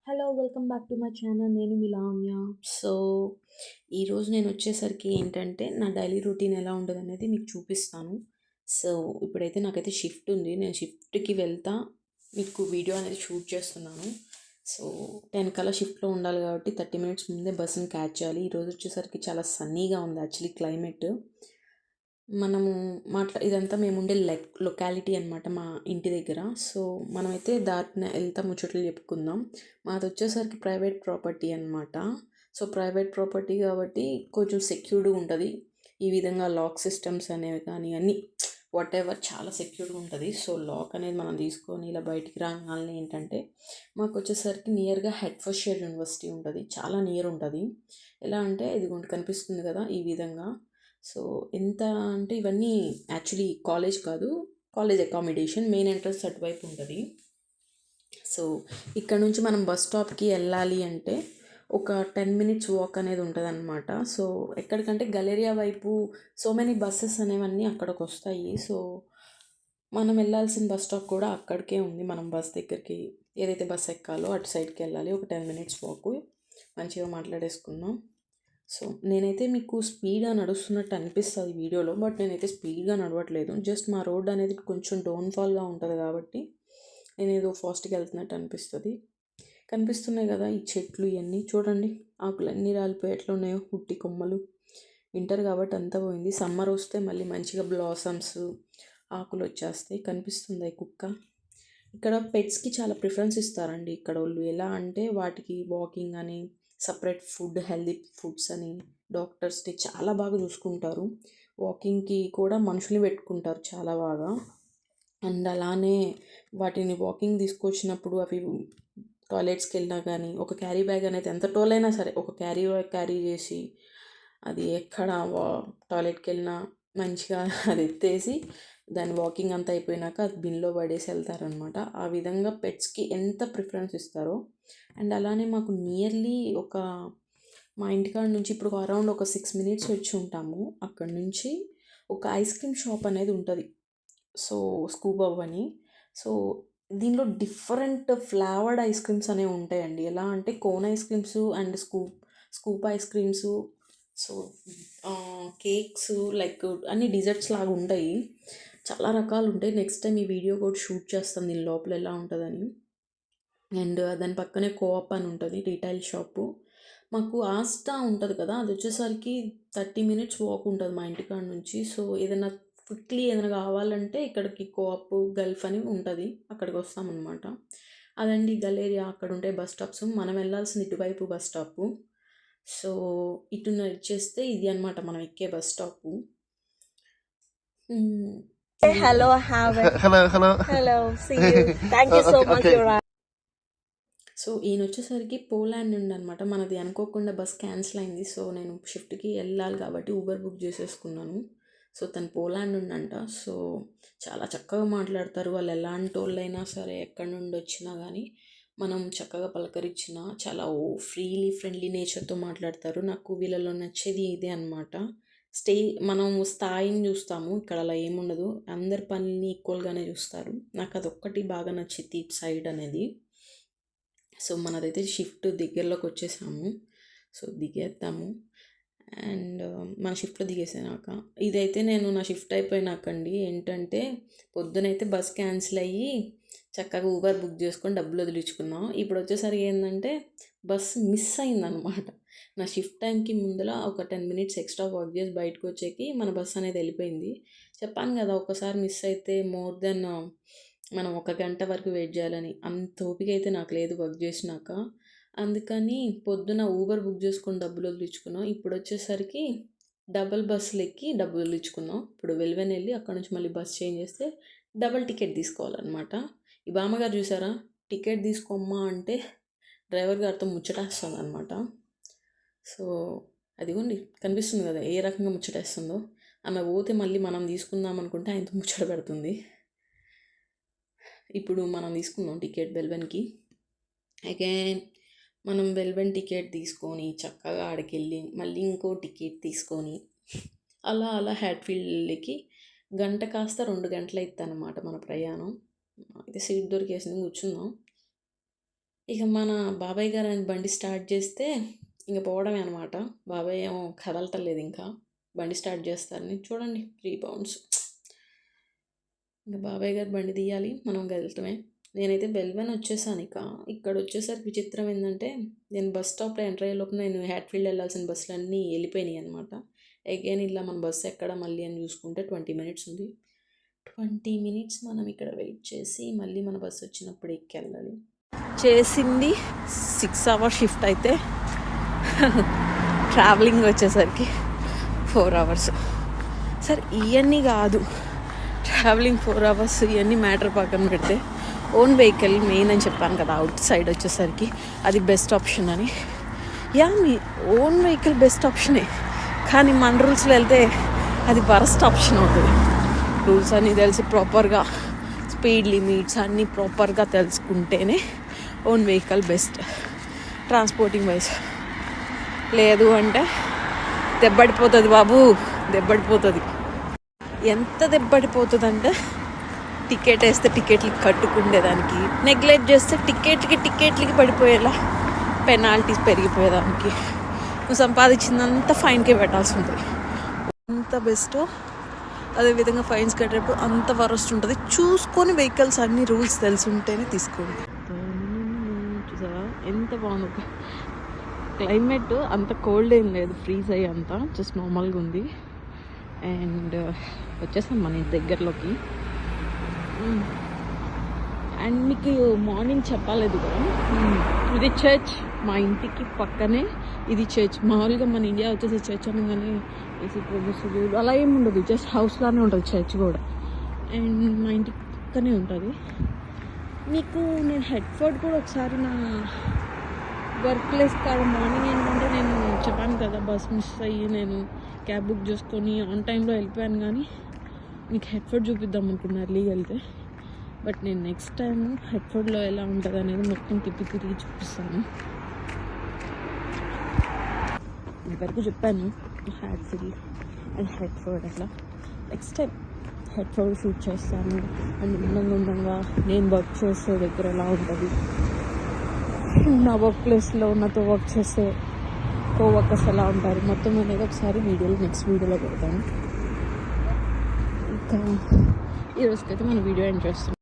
Hello welcome back to my channel. నేను మీ Lavanya. So ఈరోజు నేను వచ్చేసరికి ఏంటంటే నా డైలీ రొటీన్ ఎలా ఉంటుంది అనేది మీకు చూపిస్తాను. సో ఇప్పుడైతే నాకైతే షిఫ్ట్ ఉంది. నేను షిఫ్ట్కి వెళ్తా మీకు వీడియో అనేది షూట్ చేస్తున్నాను. సో 10 కల్లా షిఫ్ట్లో ఉండాలి కాబట్టి 30 మినిట్స్ ముందే బస్సుని క్యాచ్ చేయాలి. ఈరోజు వచ్చేసరికి చాలా సన్నీగా ఉంది యాక్చువల్లీ క్లైమేట్. మనము ఇదంతా మేముండే లొకాలిటీ అనమాట మా ఇంటి దగ్గర. సో మనమైతే దాటిన వెళ్తా ముచ్చట్లు చెప్పుకుందాం. మాది వచ్చేసరికి ప్రైవేట్ ప్రాపర్టీ అనమాట. సో ప్రైవేట్ ప్రాపర్టీ కాబట్టి కొంచెం సెక్యూర్డ్గా ఉంటుంది. ఈ విధంగా లాక్ సిస్టమ్స్ అనేవి కానీ అన్నీ వాట్ ఎవర్ చాలా సెక్యూర్డ్గా ఉంటుంది. సో లాక్ అనేది మనం తీసుకొని ఇలా బయటికి రాగానే ఏంటంటే మాకు వచ్చేసరికి నియర్గా హెడ్ఫోర్డ్షైర్ యూనివర్సిటీ ఉంటుంది. చాలా నియర్ ఉంటుంది. ఎలా అంటే ఇదిగోండి కనిపిస్తుంది కదా ఈ విధంగా. సో ఎంత అంటే ఇవన్నీ యాక్చువల్లీ కాలేజ్ కాదు, కాలేజ్ అకామిడేషన్. మెయిన్ ఎంట్రన్స్ అటువైపు ఉంటుంది. సో ఇక్కడ నుంచి మనం బస్ స్టాప్కి వెళ్ళాలి అంటే ఒక 10 మినిట్స్ వాక్ అనేది ఉంటుంది అనమాట. సో ఎక్కడికంటే గలేరియా వైపు సో మెనీ బస్సెస్ అనేవన్నీ అక్కడికి వస్తాయి. సో మనం వెళ్ళాల్సిన బస్ స్టాప్ కూడా అక్కడికే ఉంది. మనం బస్ దగ్గరికి ఏదైతే బస్ ఎక్కాలో అటు సైడ్కి వెళ్ళాలి. ఒక 10 మినిట్స్ వాక్ మంచిగా మాట్లాడేసుకుందాం. సో నేనైతే మీకు స్పీడ్గా నడుస్తున్నట్టు అనిపిస్తుంది వీడియోలో, బట్ నేనైతే స్పీడ్గా నడవట్లేదు. జస్ట్ మా రోడ్ అనేది కొంచెం డౌన్ఫాల్గా ఉంటుంది కాబట్టి నేను ఏదో ఫాస్ట్గా వెళ్తున్నట్టు అనిపిస్తుంది. కనిపిస్తున్నాయి కదా ఈ చెట్లు ఇవన్నీ చూడండి. ఆకులు అన్నీ రాలిపోయి ఎట్లా ఉన్నాయో, ఉట్టి కొమ్మలు. వింటర్ కాబట్టి అంతా పోయింది. సమ్మర్ వస్తే మళ్ళీ మంచిగా బ్లాసమ్స్ ఆకులు వచ్చేస్తాయి. కనిపిస్తుంది కుక్క. ఇక్కడ పెట్స్కి చాలా ప్రిఫరెన్స్ ఇస్తారండి ఇక్కడ వాళ్ళు. ఎలా అంటే వాటికి వాకింగ్ అని సపరేట్ ఫుడ్, హెల్దీ ఫుడ్స్ అని డాక్టర్స్ని చాలా బాగా చూసుకుంటారు. వాకింగ్కి కూడా మనుషుల్ని పెట్టుకుంటారు చాలా బాగా. అండ్ అలానే వాటిని వాకింగ్ తీసుకొచ్చినప్పుడు అవి టాయిలెట్స్కి వెళ్ళినా కానీ ఒక క్యారీ బ్యాగ్ అనేది ఎంత టోల్ అయినా సరే ఒక క్యారీ బ్యాగ్ క్యారీ చేసి అది ఎక్కడ టాయిలెట్కి వెళ్ళినా మంచిగా అది ఎత్తేసి దాని వాకింగ్ అంతా అయిపోయినాక అది బిన్లో పడేసి వెళ్తారనమాట. ఆ విధంగా పెట్స్కి ఎంత ప్రిఫరెన్స్ ఇస్తారో. అండ్ అలానే మాకు నియర్లీ ఒక మా ఇంటికాడ నుంచి ఇప్పుడు అరౌండ్ ఒక 6 మినిట్స్ వచ్చి ఉంటాము. అక్కడ నుంచి ఒక ఐస్ క్రీమ్ షాప్ అనేది ఉంటుంది. సో స్కూప్ అని. సో దీనిలో డిఫరెంట్ ఫ్లేవర్డ్ ఐస్ క్రీమ్స్ అనేవి ఉంటాయండి. ఎలా అంటే cone ice creams and scoop ice creams. So cakes like అన్ని డిజర్ట్స్ లాగా ఉంటాయి. చాలా రకాలు ఉంటాయి. నెక్స్ట్ టైం ఈ వీడియో కూడా షూట్ చేస్తాం దీని లోపల ఎలా ఉంటుందని. అండ్ దాని పక్కనే కోఆప్ అని ఉంటుంది రీటైల్ షాపు. మాకు ఆస్టా ఉంటుంది కదా, అది వచ్చేసరికి 30 మినిట్స్ వాక్ ఉంటుంది మా ఇంటికాడ నుంచి. సో ఏదైనా క్విక్లీ ఏదైనా కావాలంటే ఇక్కడికి కోఆప్ గల్ఫ్ అని ఉంటుంది, అక్కడికి వస్తామన్నమాట. అదండి గలేరియా. అక్కడ ఉంటే బస్ స్టాప్స్. మనం వెళ్ళాల్సిన ఇటువైపు బస్ స్టాపు. సో ఇటు చేస్తే ఇది అనమాట మనం ఎక్కే bus stop. Hello, have it. Hello, hello. Hello, see you. Thank you so much, Okay. Yura. So ఈయన వచ్చేసరికి పోలాండ్ నుండి అనమాట. మనది అనుకోకుండా బస్ క్యాన్సిల్ అయింది. సో నేను షిఫ్ట్కి వెళ్ళాలి కాబట్టి ఊబర్ బుక్ చేసేసుకున్నాను. సో తను పోలాండ్ నుండి అంట. సో చాలా చక్కగా మాట్లాడతారు వాళ్ళు. ఎలాంటి వాళ్ళైనా సరే ఎక్కడి నుండి వచ్చినా కానీ మనం చక్కగా పలకరించిన చాలా ఫ్రెండ్లీ నేచర్తో మాట్లాడతారు. నాకు వీళ్ళలో నచ్చేది ఇదే అనమాట. మనం స్థాయిని చూస్తాము, ఇక్కడ అలా ఏముండదు. అందరి పనులని ఈక్వల్గానే చూస్తారు. నాకు అదొక్కటి బాగా నచ్చింది ఇటు సైడ్ అనేది. సో మనదైతే షిఫ్ట్ దగ్గరలోకి వచ్చేసాము. సో దిగేద్దాము. అండ్ మన షిఫ్ట్లో దిగేసాక ఇదైతే నేను నా షిఫ్ట్ అయిపోయినాకండి ఏంటంటే పొద్దునైతే బస్ క్యాన్సిల్ అయ్యి చక్కగా ఊబర్ బుక్ చేసుకొని డబ్బులు వదిలించుకున్నాం. ఇప్పుడు వచ్చేసరికి ఏంటంటే బస్ మిస్ అయిందనమాట. నా షిఫ్ట్ టైంకి ముందర ఒక 10 మినిట్స్ ఎక్స్ట్రా వర్క్ చేసి బయటకు వచ్చేకి మన బస్ అనేది వెళ్ళిపోయింది. చెప్పాను కదా ఒకసారి మిస్ అయితే మోర్ దెన్ మనం 1 గంట వరకు వెయిట్ చేయాలని. అంత ఓపిక అయితే నాకు లేదు వర్క్ చేసినాక. అందుకని పొద్దున ఊబర్ బుక్ చేసుకొని డబ్బులు వదిలించుకున్నాం. ఇప్పుడు వచ్చేసరికి డబల్ బస్సులు ఎక్కి డబ్బులు వదిలించుకున్నాం. ఇప్పుడు వెల్వెన్ వెళ్ళి అక్కడ నుంచి మళ్ళీ బస్ చేంజ్ చేస్తే డబల్ టికెట్ తీసుకోవాలన్నమాట. ఈ బామ్మగారు చూసారా, టికెట్ తీసుకోమ్మా అంటే డ్రైవర్ గారితో ముచ్చటేస్తుంది అనమాట. సో అదిగోండి కనిపిస్తుంది కదా ఏ రకంగా ముచ్చటేస్తుందో. ఆమె పోతే మళ్ళీ మనం తీసుకుందాం అనుకుంటే ఆయనతో ముచ్చట పెడుతుంది. ఇప్పుడు మనం తీసుకుందాం టికెట్ వెల్వెన్కి. అగైన్ మనం వెల్వెన్ టికెట్ తీసుకొని చక్కగా ఆడికి వెళ్ళి మళ్ళీ ఇంకో టికెట్ తీసుకొని అలా అలా హ్యాట్ఫీల్డ్కి గంట కాస్త 2 గంటలు అవుతుంది అన్నమాట మన ప్రయాణం. అయితే సీట్ దొరికేసింది, కూర్చుందాం. ఇక మన బాబాయ్ గారు అని బండి స్టార్ట్ చేస్తే ఇంక పోవడమే అనమాట. బాబాయ్ ఏమో కదలటలేదు ఇంకా. బండి స్టార్ట్ చేస్తారని చూడండి 3 పౌండ్స్. ఇంకా బాబాయ్ గారు బండి తీయాలి, మనం కదలటమే. నేనైతే బెల్బన్ వచ్చేసాను. ఇక్కడ వచ్చేసరికి విచిత్రం ఏంటంటే నేను బస్ స్టాప్లో ఎంటర్ అయ్యే లోపు నేను హ్యాట్ఫీల్డ్ వెళ్ళాల్సిన బస్సులు అన్నీ వెళ్ళిపోయినాయి అనమాట. అగైన్ ఇలా మన బస్సు ఎక్కడ మళ్ళీ అని చూసుకుంటే 20 మినిట్స్ ఉంది. 20 మినిట్స్ మనం ఇక్కడ వెయిట్ చేసి మళ్ళీ మన బస్సు వచ్చినప్పుడు ఎక్కి వెళ్ళాలి. చేసింది 6 hour షిఫ్ట్ అయితే ట్రావెలింగ్ వచ్చేసరికి 4 hours. సరే ఇవన్నీ కాదు, ట్రావెలింగ్ 4 hours ఇవన్నీ మ్యాటర్ పక్కన పెడితే ఓన్ వెహికల్ మెయిన్ అని చెప్పాను కదా. అవుట్ సైడ్ వచ్చేసరికి అది బెస్ట్ ఆప్షన్ అని. మీ ఓన్ వెహికల్ బెస్ట్ ఆప్షనే, కానీ మన రూల్స్లో వెళ్తే అది వరస్ట్ ఆప్షన్ అవుతుంది. రూల్స్ అన్నీ తెలిసి ప్రాపర్గా స్పీడ్ లిమిట్స్ అన్నీ ప్రాపర్గా తెలుసుకుంటేనే own vehicle best transporting wise. లేదు అంటే దెబ్బడిపోతుంది బాబు, దెబ్బడిపోతుంది. ఎంత దెబ్బడిపోతుంది అంటే టికెట్ వేస్తే టికెట్లకి కట్టుకుండేదానికి, నెగ్లెక్ట్ చేస్తే టికెట్లకి పడిపోయేలా పెనాల్టీస్ పెరిగిపోయేదానికి, నువ్వు సంపాదించిందంతా ఫైన్కే పెట్టాల్సి ఉంటుంది. అంత బెస్టో అదేవిధంగా ఫైన్స్ కట్టేటప్పుడు అంత వరస్ట్ ఉంటుంది. చూసుకొని వెహికల్స్ అన్ని రూల్స్ తెలిసి ఉంటేనే తీసుకోండి. చూసారా ఎంత బాగుంది. క్లైమేట్ అంత కోల్డ్ ఏం లేదు, ఫ్రీజ్ అయ్యి అంతా జస్ట్ నార్మల్గా ఉంది. అండ్ వచ్చేసాం మన ఇంటి దగ్గరలోకి. అండ్ మీకు మార్నింగ్ చెప్పలేదు కదా, ఇది చర్చ్. మా ఇంటికి పక్కనే ఇది చర్చ్. మామూలుగా మన ఇండియా వచ్చేసి చర్చ్ అనగానే ఏసీ ప్రొడ్యూసర్లు అలా ఏమి ఉండదు, జస్ట్ హౌస్లానే ఉంటుంది చర్చ్ కూడా. అండ్ మా ఇంటికి పక్కనే ఉంటుంది. మీకు నేను హెడ్ఫోన్ కూడా ఒకసారి నా వర్క్ ప్లేస్ కాదు, మార్నింగ్ ఏంటంటే నేను చెప్పాను కదా బస్ మిస్ అయ్యి నేను క్యాబ్ బుక్ చేసుకొని ఆన్ టైంలో వెళ్ళిపోయాను. కానీ మీకు హెడ్ఫోన్ చూపిద్దాం అనుకున్నా ఎర్లీగా వెళ్తే. బట్ నేను నెక్స్ట్ టైం హెడ్ఫోన్లో ఎలా ఉంటుంది అనేది మొత్తం తిరిగి చూపిస్తాను. ఇంతవరకు చెప్పాను హ్యాట్ఫీల్డ్ అండ్ హెడ్ఫోన్ అట్లా. నెక్స్ట్ టైం హెడ్ఫోన్ షూట్ చేస్తాను. అండ్ ఉండంగా నేను వర్క్ చేసే దగ్గర ఎలా ఉంటుంది, నా వర్క్ ప్లేస్లో నాతో వర్క్ చేసే కోవర్కర్స్ ఎలా ఉంటారు మొత్తం అనేది ఒకసారి నెక్స్ట్ వీడియోలో పెడతాను. ఇంకా ఈరోజుకైతే మన వీడియో ఎండ్ చేస్తాం.